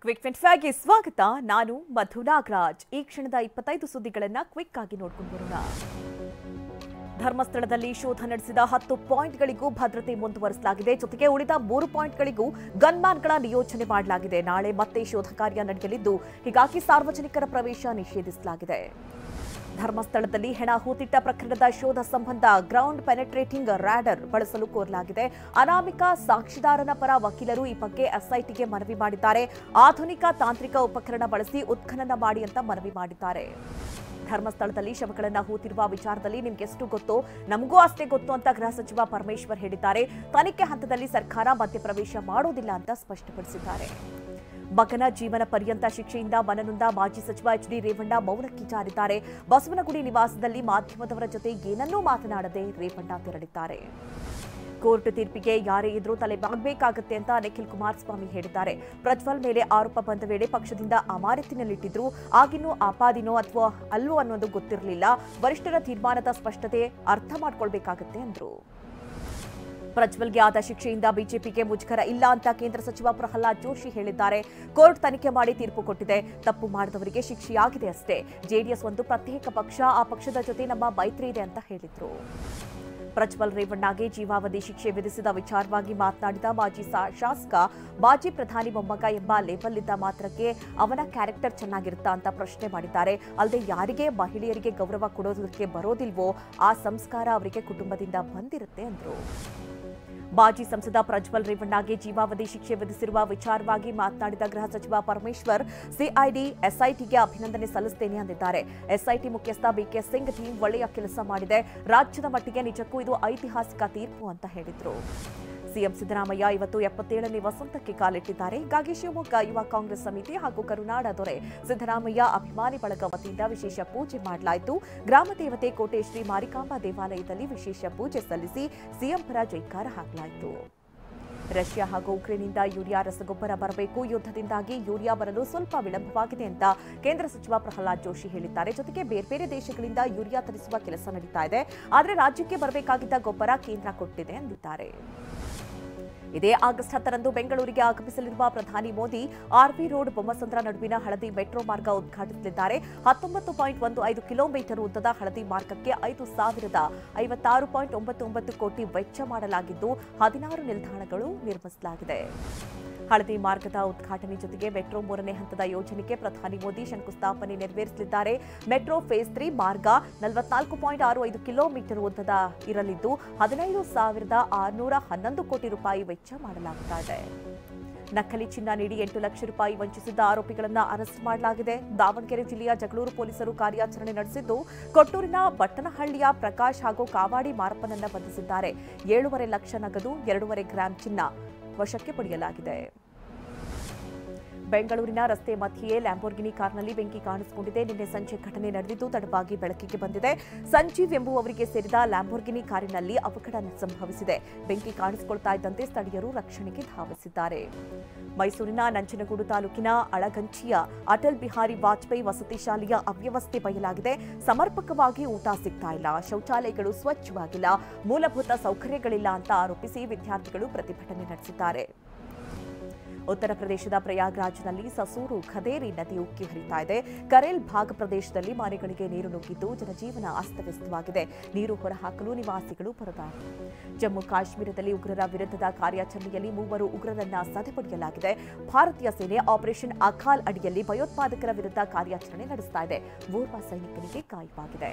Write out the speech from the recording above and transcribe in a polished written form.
Quick 25ಗೆ ಸ್ವಾಗತ. ನಾನು ಮಧು ನಾಗರಾಜ್. ಈ ಕ್ಷಣದ 25 ಸುದ್ದಿಗಳನ್ನ ಕ್ವಿಕ್ ಆಗಿ ನೋಡ್ಕೊಂಡು ಬರೋಣ. ಧರ್ಮಸ್ಥಳದಲ್ಲಿ ಶೋಧ ನಡೆಸಿದ 10 ಪಾಯಿಂಟ್ಗಳಿಗೂ ಭದ್ರತೆ ಮುಂದುವರಿಸಲಾಗಿದೆ. ಜೊತೆಗೆ ಉಳಿದ 3 ಪಾಯಿಂಟ್ಗಳಿಗೂ ಗನ್ಮ್ಯಾನ್ಗಳ ನಿಯೋಜನೆ ಮಾಡಲಾಗಿದೆ. ನಾಳೆ ಮತ್ತೆ ಶೋಧ ಕಾರ್ಯ ನಡೆಯಲಿದ್ದು, ಹೀಗಾಗಿ ಸಾರ್ವಜನಿಕರ ಪ್ರವೇಶ ನಿಷೇಧಿಸಲಾಗಿದೆ. ಧರ್ಮಸ್ಥಳದಲ್ಲಿ ಹೆಣ ಹೂತಿಟ್ಟ ಪ್ರಕರಣದ ಶೋಧ ಸಂಬಂಧ ಗ್ರೌಂಡ್ ಪೆನೆಟ್ರೇಟಿಂಗ್ ರಾಡರ್ ಬಳಸಲು ಕೋರಲಾಗಿದೆ. ಅನಾಮಿಕ ಸಾಕ್ಷಿದಾರನ ಪರ ವಕೀಲರು ಈ ಬಗ್ಗೆ ಎಸ್ಐಟಿಗೆ ಮನವಿ ಮಾಡಿದ್ದಾರೆ. ಆಧುನಿಕ ತಾಂತ್ರಿಕ ಉಪಕರಣ ಬಳಸಿ ಉತ್ಖನನ ಮಾಡಿ ಅಂತ ಮನವಿ ಮಾಡಿದ್ದಾರೆ. ಧರ್ಮಸ್ಥಳದಲ್ಲಿ ಶವಗಳನ್ನು ಹೂತಿರುವ ವಿಚಾರದಲ್ಲಿ ನಿಮ್ಗೆ ಎಷ್ಟು ಗೊತ್ತೋ ನಮಗೂ ಅಷ್ಟೇ ಗೊತ್ತು ಅಂತ ಗೃಹ ಸಚಿವ ಪರಮೇಶ್ವರ್ ಹೇಳಿದ್ದಾರೆ. ತನಿಖೆ ಹಂತದಲ್ಲಿ ಸರ್ಕಾರ ಮಧ್ಯಪ್ರವೇಶ ಮಾಡೋದಿಲ್ಲ ಅಂತ ಸ್ಪಷ್ಟಪಡಿಸಿದ್ದಾರೆ. ಮಗನ ಜೀವನ ಪರ್ಯಂತ ಶಿಕ್ಷೆಯಿಂದ ಮನನೊಂದ ಮಾಜಿ ಸಚಿವ ಎಚ್.ಡಿ. ರೇವಣ್ಣ ಮೌನಕ್ಕೆ ಜಾರಿದ್ದಾರೆ. ಬಸವನಗುಡಿ ನಿವಾಸದಲ್ಲಿ ಮಾಧ್ಯಮದವರ ಜೊತೆ ಏನನ್ನೂ ಮಾತನಾಡದೆ ರೇವಣ್ಣ ತೆರಳಿದ್ದಾರೆ. ಕೋರ್ಟ್ ತೀರ್ಪಿಗೆ ಯಾರೇ ಇದ್ರೂ ತಲೆ ಬಾಗಬೇಕಾಗುತ್ತೆ ಅಂತ ನಿಖಿಲ್ ಕುಮಾರಸ್ವಾಮಿ ಹೇಳಿದ್ದಾರೆ. ಪ್ರಜ್ವಲ್ ಮೇಲೆ ಆರೋಪ ಬಂದ ವೇಳೆ ಪಕ್ಷದಿಂದ ಅಮಾನತಿನಲ್ಲಿಟ್ಟಿದ್ರು. ಆಗಿನ್ನೂ ಆಪಾದಿನೋ ಅಥವಾ ಅಲ್ಲೋ ಅನ್ನೋದು ಗೊತ್ತಿರಲಿಲ್ಲ. ವರಿಷ್ಠರ ತೀರ್ಮಾನದ ಸ್ಪಷ್ಟತೆ ಅರ್ಥ ಮಾಡ್ಕೊಳ್ಬೇಕಾಗತ್ತೆ ಎಂದರು. ಪ್ರಜ್ವಲ್ಗೆ ಆದ ಶಿಕ್ಷೆಯಿಂದ ಬಿಜೆಪಿಗೆ ಮುಜುಗರ ಇಲ್ಲ ಅಂತ ಕೇಂದ್ರ ಸಚಿವ ಪ್ರಹ್ಲಾದ್ ಜೋಶಿ ಹೇಳಿದ್ದಾರೆ. ಕೋರ್ಟ್ ತನಿಖೆ ಮಾಡಿ ತೀರ್ಪು ಕೊಟ್ಟಿದೆ. ತಪ್ಪು ಮಾಡಿದವರಿಗೆ ಶಿಕ್ಷೆಯಾಗಿದೆ ಅಷ್ಟೇ. ಜೆಡಿಎಸ್ ಒಂದು ಪ್ರತ್ಯೇಕ ಪಕ್ಷ, ಆ ಪಕ್ಷದ ಜೊತೆ ನಮ್ಮ ಮೈತ್ರಿ ಇದೆ ಅಂತ ಹೇಳಿದ್ರು. ಪ್ರಜ್ವಲ್ ರೇವಣ್ಣಗೆ ಜೀವಾವಧಿ ಶಿಕ್ಷೆ ವಿಧಿಸಿದ ವಿಚಾರವಾಗಿ ಮಾತನಾಡಿದ ಮಾಜಿ ಶಾಸಕ, ಮಾಜಿ ಪ್ರಧಾನಿ ಮೊಮ್ಮಗ ಎಂಬ ಲೇಬಲ್ ಇದ್ದ ಮಾತ್ರಕ್ಕೆ ಅವನ ಕ್ಯಾರೆಕ್ಟರ್ ಚೆನ್ನಾಗಿರುತ್ತಾ ಅಂತ ಪ್ರಶ್ನೆ ಮಾಡಿದ್ದಾರೆ. ಅಲ್ಲದೆ ಯಾರಿಗೆ ಮಹಿಳೆಯರಿಗೆ ಗೌರವ ಕೊಡೋದಕ್ಕೆ ಬರೋದಿಲ್ವೋ ಆ ಸಂಸ್ಕಾರ ಅವರಿಗೆ ಕುಟುಂಬದಿಂದ ಬಂದಿರುತ್ತೆ ಎಂದರು. ಮಾಜಿ ಸಂಸದ ಪ್ರಜ್ವಲ್ ರೇವಣ್ಣಗೆ ಜೀವಾವಧಿ ಶಿಕ್ಷೆ ವಿಧಿಸಿರುವ ವಿಚಾರವಾಗಿ ಮಾತನಾಡಿದ ಗೃಹ ಸಚಿವ ಪರಮೇಶ್ವರ್, ಸಿಐಡಿ ಎಸ್ಐಟಿಗೆ ಅಭಿನಂದನೆ ಸಲ್ಲಿಸುತ್ತೇನೆ ಎಂದಿದ್ದಾರೆ. ಎಸ್ಐಟಿ ಮುಖ್ಯಸ್ಥ ಬಿಕೆ ಸಿಂಗ್ ಟೀಮ್ ಒಳ್ಳೆಯ ಕೆಲಸ ಮಾಡಿದೆ. ರಾಜ್ಯದ ಮಟ್ಟಿಗೆ ನಿಜಕ್ಕೂ ಇದು ಐತಿಹಾಸಿಕ ತೀರ್ಪು ಅಂತ ಹೇಳಿದರು. ಸಿಎಂ ಸಿದ್ದರಾಮಯ್ಯ ಇವತ್ತು 77ನೇ ವಸಂತಕ್ಕೆ ಕಾಲಿಟ್ಟಿದ್ದಾರೆ. ಹೀಗಾಗಿ ಶಿವಮೊಗ್ಗ ಯುವ ಕಾಂಗ್ರೆಸ್ ಸಮಿತಿ ಹಾಗೂ ಕರುನಾಡ ದೊರೆ ಸಿದ್ದರಾಮಯ್ಯ ಅಭಿಮಾನಿ ಬಳಗ ವತಿಯಿಂದ ವಿಶೇಷ ಪೂಜೆ ಮಾಡಲಾಯಿತು. ಗ್ರಾಮ ದೇವತೆ ಕೋಟೆ ಶ್ರೀ ಮಾರಿಕಾಂಬಾ ದೇವಾಲಯದಲ್ಲಿ ವಿಶೇಷ ಪೂಜೆ ಸಲ್ಲಿಸಿ ಸಿಎಂ ಪರ ಜೈಕಾರ ಹಾಕಲಾಯಿತು. ರಷ್ಯಾ ಹಾಗೂ ಉಕ್ರೇನ್ನಿಂದ ಯೂರಿಯಾ ರಸಗೊಬ್ಬರ ಬರಬೇಕು. ಯುದ್ಧದಿಂದಾಗಿ ಯೂರಿಯಾ ಬರಲು ಸ್ವಲ್ಪ ವಿಳಂಬವಾಗಿದೆ ಅಂತ ಕೇಂದ್ರ ಸಚಿವ ಪ್ರಹ್ಲಾದ್ ಜೋಶಿ ಹೇಳಿದ್ದಾರೆ. ಜೊತೆಗೆ ಬೇರೆ ಬೇರೆ ದೇಶಗಳಿಂದ ಯೂರಿಯಾ ತರಿಸುವ ಕೆಲಸ ನಡೀತಾ ಇದೆ. ಆದರೆ ರಾಜ್ಯಕ್ಕೆ ಬರಬೇಕಾಗಿದ್ದ ಗೊಬ್ಬರ ಕೇಂದ್ರ ಕೊಟ್ಟಿದೆ ಎಂದಿದ್ದಾರೆ. ಇದೇ ಆಗಸ್ಟ್ 10ರಂದು ಬೆಂಗಳೂರಿಗೆ ಆಗಮಿಸಲಿರುವ ಪ್ರಧಾನಿ ಮೋದಿ ಆರ್ವಿ ರೋಡ್ ಬೊಮ್ಮಸಂದ್ರ ನಡುವಿನ ಹಳದಿ ಮೆಟ್ರೋ ಮಾರ್ಗ ಉದ್ಘಾಟಿಸಲಿದ್ದಾರೆ. 19.15 ಕಿಲೋಮೀಟರ್ ಉದ್ದದ ಹಳದಿ ಮಾರ್ಗಕ್ಕೆ 5,056.99 ಕೋಟಿ ವೆಚ್ಚ ಮಾಡಲಾಗಿದ್ದು 16 ನಿಲ್ದಾಣಗಳು ನಿರ್ಮಿಸಲಾಗಿದೆ. ಹಳದಿ ಮಾರ್ಗದ ಉದ್ಘಾಟನೆ ಜೊತೆಗೆ ಮೆಟ್ರೋ 3ನೇ ಹಂತದ ಯೋಜನೆಗೆ ಪ್ರಧಾನಿ ಮೋದಿ ಶಂಕುಸ್ಥಾಪನೆ ನೆರವೇರಿಸಲಿದ್ದಾರೆ. ಮೆಟ್ರೋ ಫೇಸ್ 3 ಮಾರ್ಗ 44.65 ಕಿಲೋಮೀಟರ್ ಉದ್ದದ ಇರಲಿದ್ದು 15,611 ಕೋಟಿ ರೂಪಾಯಿ ವೆಚ್ಚ ಮಾಡಲಾಗ್ತಾ ಇದೆ. ನಕಲಿ ಚಿನ್ನ ನೀಡಿ 8 ಲಕ್ಷ ರೂಪಾಯಿ ವಂಚಿಸಿದ್ದ ಆರೋಪಿಗಳನ್ನು ಅರೆಸ್ಟ್ ಮಾಡಲಾಗಿದೆ. ದಾವಣಗೆರೆ ಜಿಲ್ಲೆಯ ಜಗಳೂರು ಪೊಲೀಸರು ಕಾರ್ಯಾಚರಣೆ ನಡೆಸಿದ್ದು ಕೊಟ್ಟೂರಿನ ಬಟ್ಟನಹಳ್ಳಿಯ ಪ್ರಕಾಶ್ ಹಾಗೂ ಕಾವಾಡಿ ಮಾರಪ್ಪನನ್ನ ಬಂಧಿಸಿದ್ದಾರೆ. 7.5 ಲಕ್ಷ ನಗದು, 2.5 ಗ್ರಾಂ ಚಿನ್ನ ವಶಕ್ಕೆ ಪಡೆಯಲಾಗಿದೆ. ಬೆಂಗಳೂರಿನ ರಸ್ತೆ ಮಧ್ಯೆಯೇ ಲ್ಯಾಂಬೋರ್ಗಿನಿ ಕಾರ್ನಲ್ಲಿ ಬೆಂಕಿ ಕಾಣಿಸಿಕೊಂಡಿದೆ. ನಿನ್ನೆ ಸಂಜೆ ಘಟನೆ ನಡೆದಿದ್ದು ತಡವಾಗಿ ಬೆಳಕಿಗೆ ಬಂದಿದೆ. ಸಂಜೀವ್ ಎಂಬುವವರಿಗೆ ಸೇರಿದ ಲ್ಯಾಂಬೋರ್ಗಿನಿ ಕಾರಿನಲ್ಲಿ ಅವಘಡ ಸಂಭವಿಸಿದೆ. ಬೆಂಕಿ ಕಾಣಿಸಿಕೊಳ್ತಾ ಇದ್ದಂತೆ ಸ್ಥಳೀಯರು ರಕ್ಷಣೆಗೆ ಧಾವಿಸಿದ್ದಾರೆ. ಮೈಸೂರಿನ ನಂಜನಗೂಡು ತಾಲೂಕಿನ ಅಳಗಂಚಿಯ ಅಟಲ್ ಬಿಹಾರಿ ವಾಜಪೇಯಿ ವಸತಿ ಶಾಲೆಯ ಅವ್ಯವಸ್ಥೆ ಬಯಲಾಗಿದೆ. ಸಮರ್ಪಕವಾಗಿ ಊಟ ಸಿಗ್ತಾ ಇಲ್ಲ, ಶೌಚಾಲಯಗಳು ಸ್ವಚ್ಛವಾಗಿಲ್ಲ, ಮೂಲಭೂತ ಸೌಕರ್ಯಗಳಿಲ್ಲ ಅಂತ ಆರೋಪಿಸಿ ವಿದ್ಯಾರ್ಥಿಗಳು ಪ್ರತಿಭಟನೆ ನಡೆಸಿದ್ದಾರೆ. ಉತ್ತರ ಪ್ರದೇಶದ ಪ್ರಯಾಗ್ರಾಜ್ನಲ್ಲಿ ಸಸೂರು ಖದೇರಿ ನದಿ ಉಕ್ಕಿ ಹರಿತಾ ಇದೆ. ಕರೇಲ್ ಭಾಗ್ ಪ್ರದೇಶದಲ್ಲಿ ಮನೆಗಳಿಗೆ ನೀರು ನುಗ್ಗಿದ್ದು ಜನಜೀವನ ಅಸ್ತವ್ಯಸ್ತವಾಗಿದೆ. ನೀರು ಹೊರಹಾಕಲು ನಿವಾಸಿಗಳು ಪರದಾಟ. ಜಮ್ಮು ಕಾಶ್ಮೀರದಲ್ಲಿ ಉಗ್ರರ ವಿರುದ್ಧದ ಕಾರ್ಯಾಚರಣೆಯಲ್ಲಿ 3 ಉಗ್ರರನ್ನ ಸದೆಬಡಿಯಲಾಗಿದೆ. ಭಾರತೀಯ ಸೇನೆ ಆಪರೇಷನ್ ಅಖಾಲ್ ಅಡಿಯಲ್ಲಿ ಭಯೋತ್ಪಾದಕರ ವಿರುದ್ಧ ಕಾರ್ಯಾಚರಣೆ ನಡೆಸ್ತಾ ಇದೆ. ಓರ್ವ ಸೈನಿಕನಿಗೆ ಗಾಯವಾಗಿದೆ.